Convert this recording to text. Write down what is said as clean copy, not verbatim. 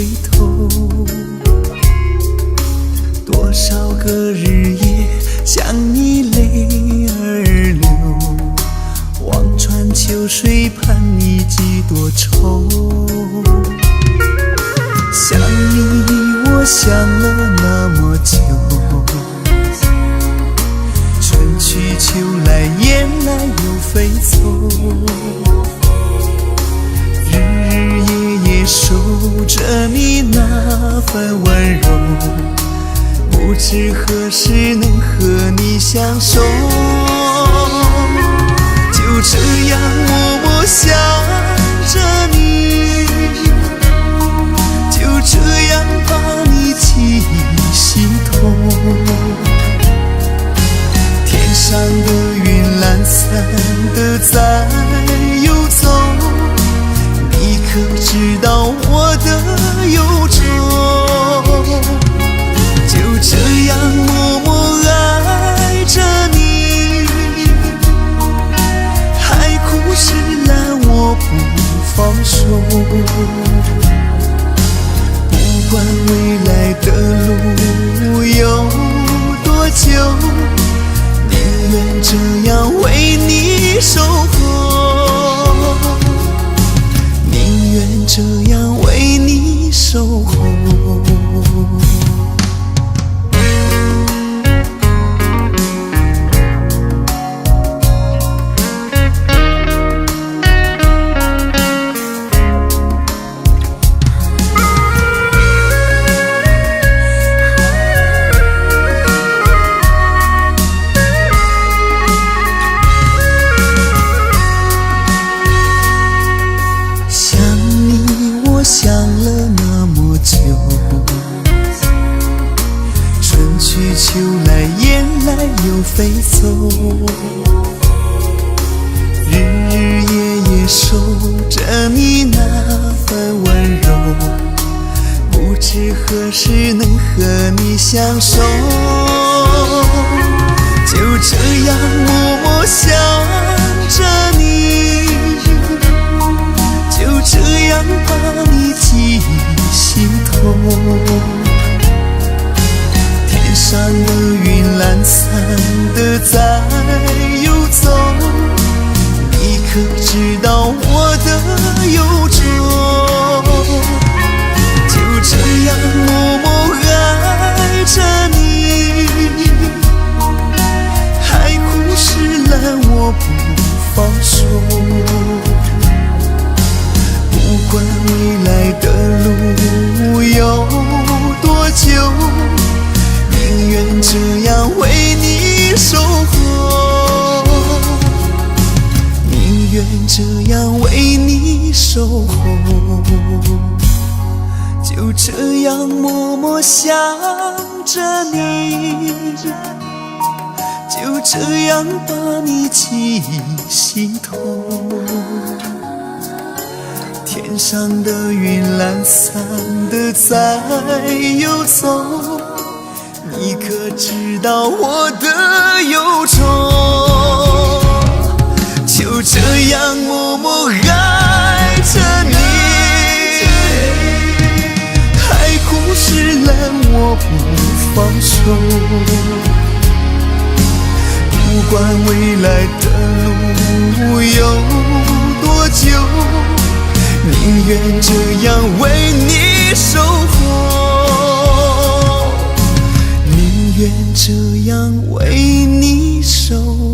回头。多少个日夜想你泪儿流，望穿秋水盼你几多愁。想你我想了那么久，春去秋来雁来又飞走，日日夜夜守着你那份温柔，不知何时能和你相守。就这样默默想着你，就这样把你记心头。天上的云懒散的在游走，你可知道我的忧愁？就这样默默爱着你，海枯石烂我不放手。不管未来的路有多久，宁愿这样为你守候，宁愿这样为你守候。想了那么久，春去秋来雁来又飞走，日日夜夜守着你那份温柔，不知何时能和你相守。就这样默默想着你，就这样把你记心头。天上的云懒散的在游走，你可知道我的忧愁？就这样默默爱着你，海枯石烂我不放手。不管未来的路有多久，宁愿这样为你守候，宁愿这样为你守候。就这样默默想着你，就这样把你记心头。天上的云懒散的在游走，你可知道我的忧愁？就这样默默爱着你，海枯石烂我不放手。不管未来的路有多久，宁愿这样为你守候，宁愿这样为你守候。